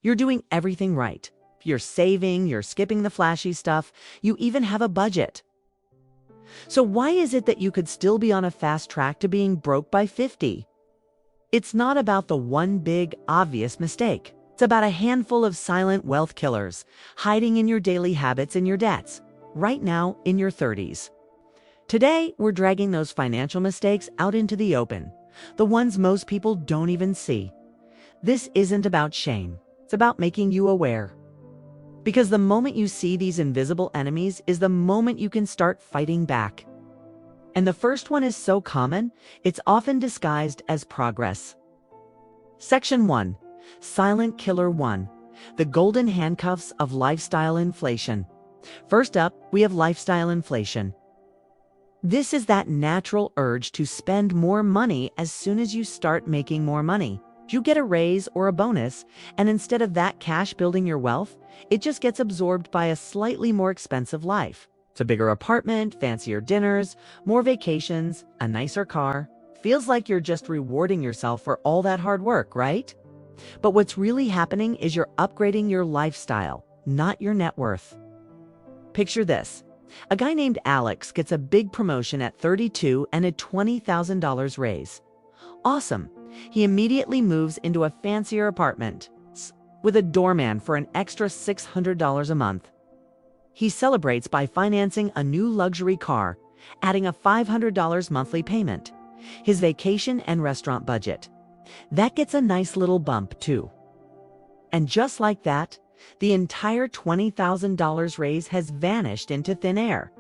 You're doing everything right. You're saving, you're skipping the flashy stuff, you even have a budget. So why is it that you could still be on a fast track to being broke by 50? It's not about the one big, obvious mistake. It's about a handful of silent wealth killers hiding in your daily habits and your debts, right now in your 30s. Today, we're dragging those financial mistakes out into the open, the ones most people don't even see. This isn't about shame. It's about making you aware. Because the moment you see these invisible enemies is the moment you can start fighting back. And the first one is so common, it's often disguised as progress. Section 1. Silent Killer 1. The golden handcuffs of lifestyle inflation. First up, we have lifestyle inflation. This is that natural urge to spend more money as soon as you start making more money. You get a raise or a bonus, and instead of that cash building your wealth, it just gets absorbed by a slightly more expensive life. It's a bigger apartment, fancier dinners, more vacations, a nicer car. Feels like you're just rewarding yourself for all that hard work, right? But what's really happening is you're upgrading your lifestyle, not your net worth. Picture this. A guy named Alex gets a big promotion at 32 and a $20,000 raise. Awesome. He immediately moves into a fancier apartment with a doorman for an extra $600 a month. He celebrates by financing a new luxury car, adding a $500 monthly payment. His vacation and restaurant budget. That gets a nice little bump too. And just like that, the entire $20,000 raise has vanished into thin air.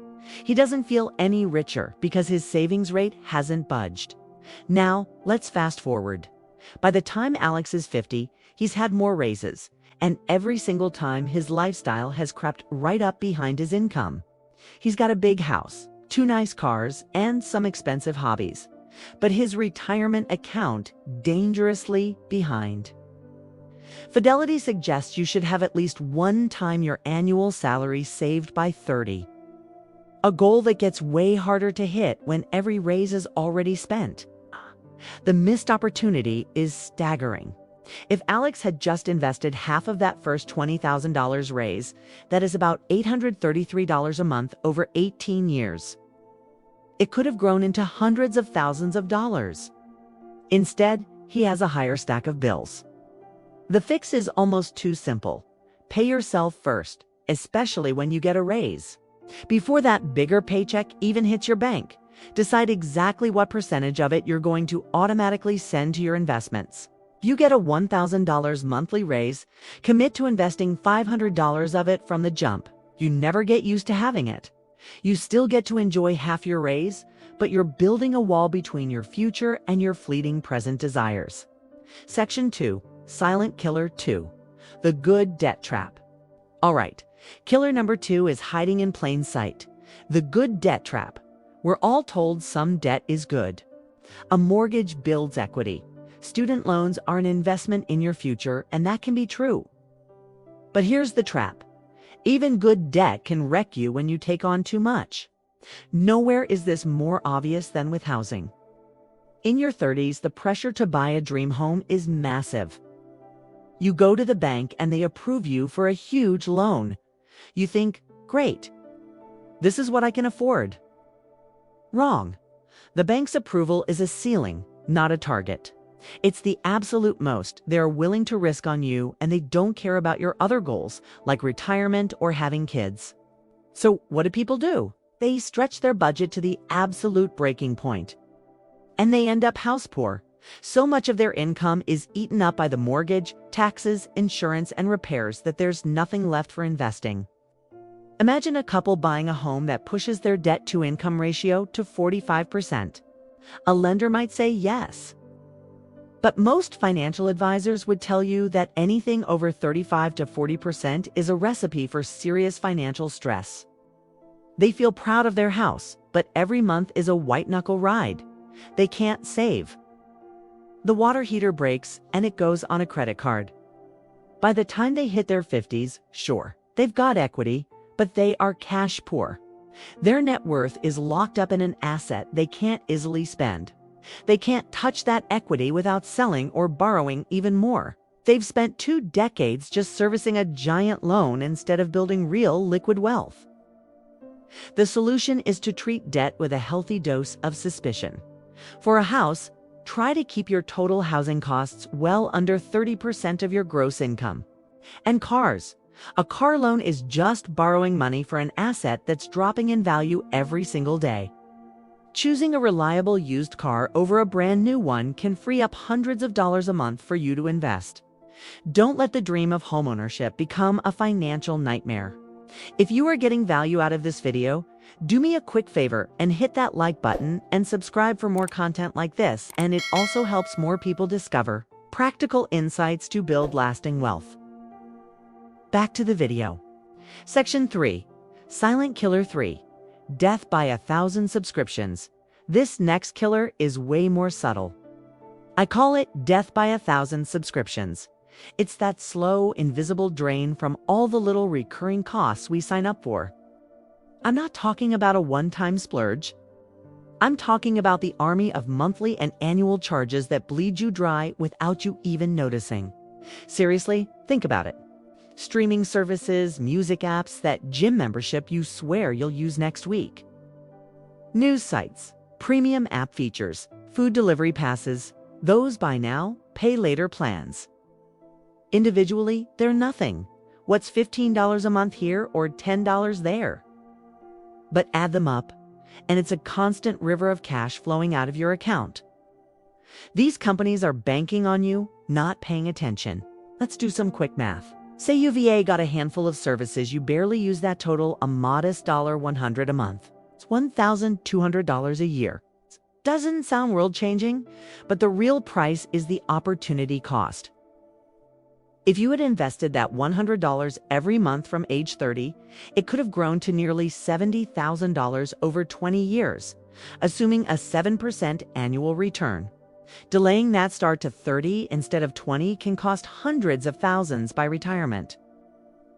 He doesn't feel any richer because his savings rate hasn't budged. Now, let's fast forward. By the time Alex is 50, he's had more raises, and every single time his lifestyle has crept right up behind his income. He's got a big house, 2 nice cars, and some expensive hobbies. But his retirement account dangerously behind. Fidelity suggests you should have at least 1 time your annual salary saved by 30. A goal that gets way harder to hit when every raise is already spent. The missed opportunity is staggering. If Alex had just invested half of that first $20,000 raise, that is about $833 a month over 18 years. It could have grown into hundreds of thousands of dollars. Instead, he has a higher stack of bills. The fix is almost too simple. Pay yourself first, especially when you get a raise. Before that bigger paycheck even hits your bank, decide exactly what percentage of it you're going to automatically send to your investments. You get a $1,000 monthly raise, commit to investing $500 of it from the jump. You never get used to having it. You still get to enjoy half your raise, but you're building a wall between your future and your fleeting present desires. Section 2. Silent Killer 2. The good debt trap. All right, killer number 2 is hiding in plain sight. The good debt trap. We're all told some debt is good. A mortgage builds equity. Student loans are an investment in your future, and that can be true. But here's the trap. Even good debt can wreck you when you take on too much. Nowhere is this more obvious than with housing. In your 30s, the pressure to buy a dream home is massive. You go to the bank and they approve you for a huge loan. You think, great, this is what I can afford. Wrong. The bank's approval is a ceiling, not a target. It's the absolute most they're willing to risk on you, and they don't care about your other goals, like retirement or having kids. So what do people do? They stretch their budget to the absolute breaking point. And they end up house poor. So much of their income is eaten up by the mortgage, taxes, insurance, and repairs that there's nothing left for investing. Imagine a couple buying a home that pushes their debt-to-income ratio to 45%. A lender might say yes. But most financial advisors would tell you that anything over 35 to 40% is a recipe for serious financial stress. They feel proud of their house, but every month is a white-knuckle ride. They can't save. The water heater breaks and it goes on a credit card. By the time they hit their 50s, sure, they've got equity, but they are cash poor. Their net worth is locked up in an asset they can't easily spend. They can't touch that equity without selling or borrowing even more. They've spent 2 decades just servicing a giant loan instead of building real liquid wealth. The solution is to treat debt with a healthy dose of suspicion. For a house, try to keep your total housing costs well under 30% of your gross income. And cars. A car loan is just borrowing money for an asset that's dropping in value every single day. Choosing a reliable used car over a brand new one can free up hundreds of dollars a month for you to invest. Don't let the dream of homeownership become a financial nightmare. If you are getting value out of this video, do me a quick favor and hit that like button and subscribe for more content like this, and it also helps more people discover practical insights to build lasting wealth. Back to the video. Section 3. Silent Killer 3. Death by 1,000 subscriptions. This next killer is way more subtle. I call it death by 1,000 subscriptions. It's that slow, invisible drain from all the little recurring costs we sign up for. I'm not talking about a one-time splurge. I'm talking about the army of monthly and annual charges that bleed you dry without you even noticing. Seriously, think about it. Streaming services, music apps, that gym membership you swear you'll use next week. News sites, premium app features, food delivery passes, those buy now, pay later plans. Individually, they're nothing. What's $15 a month here or $10 there? But add them up, and it's a constant river of cash flowing out of your account. These companies are banking on you, not paying attention. Let's do some quick math. Say UVA got a handful of services you barely use, that total a modest $100 a month. It's $1,200 a year. Doesn't sound world-changing, but the real price is the opportunity cost. If you had invested that $100 every month from age 30, it could have grown to nearly $70,000 over 20 years, assuming a 7% annual return. Delaying that start to 30 instead of 20 can cost hundreds of thousands by retirement.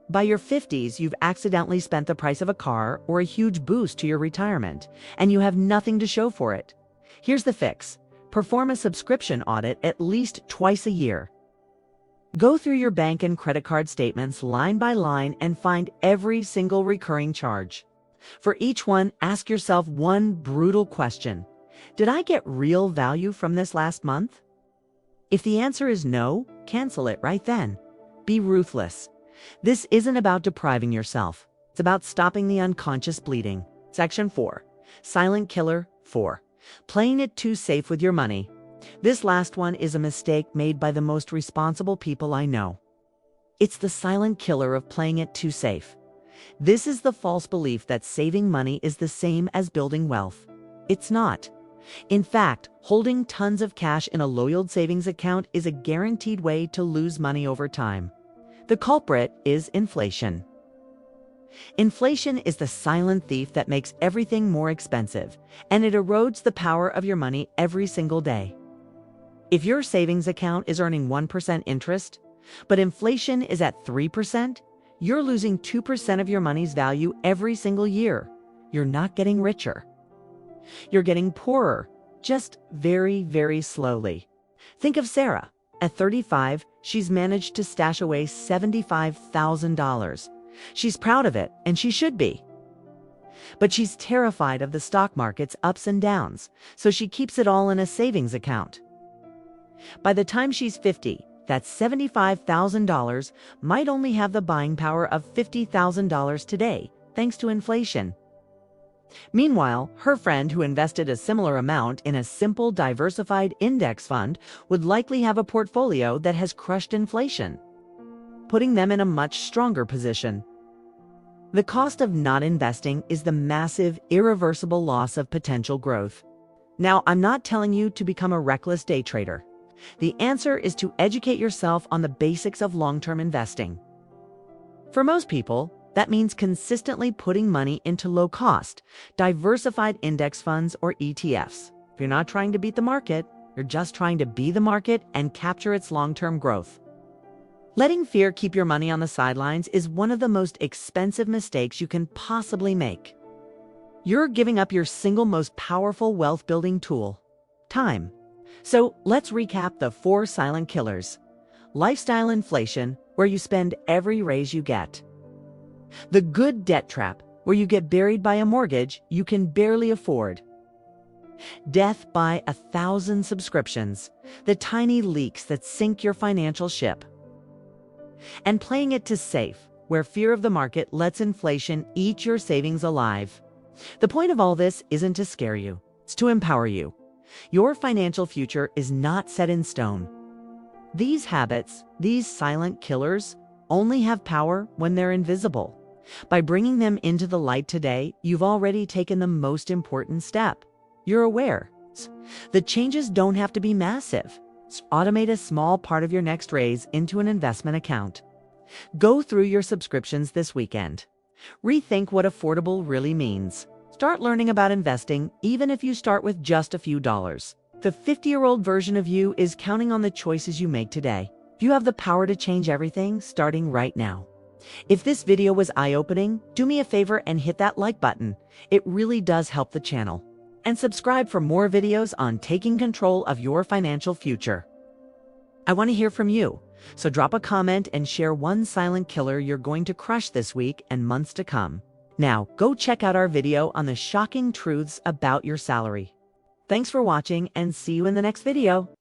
By your 50s, you've accidentally spent the price of a car or a huge boost to your retirement, and you have nothing to show for it. Here's the fix. Perform a subscription audit at least twice a year. Go through your bank and credit card statements line by line and find every single recurring charge. For each one, ask yourself one brutal question. Did I get real value from this last month? If the answer is no, cancel it right then. Be ruthless. This isn't about depriving yourself. It's about stopping the unconscious bleeding. Section 4. Silent Killer 4. Playing it too safe with your money. This last one is a mistake made by the most responsible people I know. It's the silent killer of playing it too safe. This is the false belief that saving money is the same as building wealth. It's not. In fact, holding tons of cash in a low-yield savings account is a guaranteed way to lose money over time. The culprit is inflation. Inflation is the silent thief that makes everything more expensive, and it erodes the power of your money every single day. If your savings account is earning 1% interest, but inflation is at 3%, you're losing 2% of your money's value every single year. You're not getting richer. You're getting poorer, just very, very slowly. Think of Sarah. At 35, she's managed to stash away $75,000. She's proud of it, and she should be. But she's terrified of the stock market's ups and downs, so she keeps it all in a savings account. By the time she's 50, that $75,000 might only have the buying power of $50,000 today, thanks to inflation. Meanwhile, her friend who invested a similar amount in a simple diversified index fund would likely have a portfolio that has crushed inflation, putting them in a much stronger position. The cost of not investing is the massive, irreversible loss of potential growth. Now, I'm not telling you to become a reckless day trader. The answer is to educate yourself on the basics of long-term investing. For most people, that means consistently putting money into low-cost, diversified index funds or ETFs. If you're not trying to beat the market, you're just trying to be the market and capture its long-term growth. Letting fear keep your money on the sidelines is one of the most expensive mistakes you can possibly make. You're giving up your single most powerful wealth-building tool, time. So let's recap the 4 silent killers. lifestyle inflation, where you spend every raise you get. The good debt trap, where you get buried by a mortgage you can barely afford. Death by 1,000 subscriptions, the tiny leaks that sink your financial ship. And playing it to safe, where fear of the market lets inflation eat your savings alive. The point of all this isn't to scare you, it's to empower you. Your financial future is not set in stone. These habits, these silent killers, only have power when they're invisible. By bringing them into the light today, you've already taken the most important step. You're aware. The changes don't have to be massive. Automate a small part of your next raise into an investment account. Go through your subscriptions this weekend. Rethink what affordable really means. Start learning about investing, even if you start with just a few dollars. The 50-year-old version of you is counting on the choices you make today. You have the power to change everything starting right now. If this video was eye-opening, do me a favor and hit that like button. It really does help the channel. And subscribe for more videos on taking control of your financial future. I want to hear from you, so drop a comment and share one silent killer you're going to crush this week and months to come. Now, go check out our video on the shocking truths about your salary. Thanks for watching and see you in the next video.